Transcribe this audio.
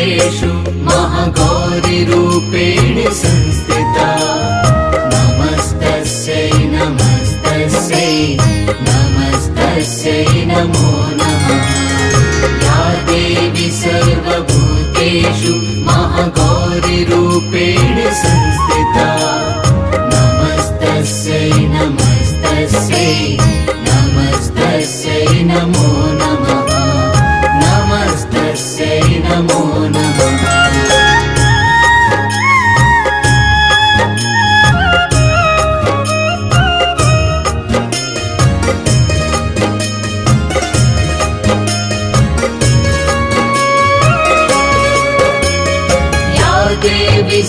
सर्वभूतेषु महागौरीरूपेण संस्थिता नमस्तस्यै नमस्तस्यै नमस्तस्यै नमो नमः या देवी सर्वभूतेषु महागौरीरूपेण संस्थिता नमस्तस्यै नमस्तस्यै नमस्तस्यै नमो नमः नमस्तस्यै नमो नमः देवी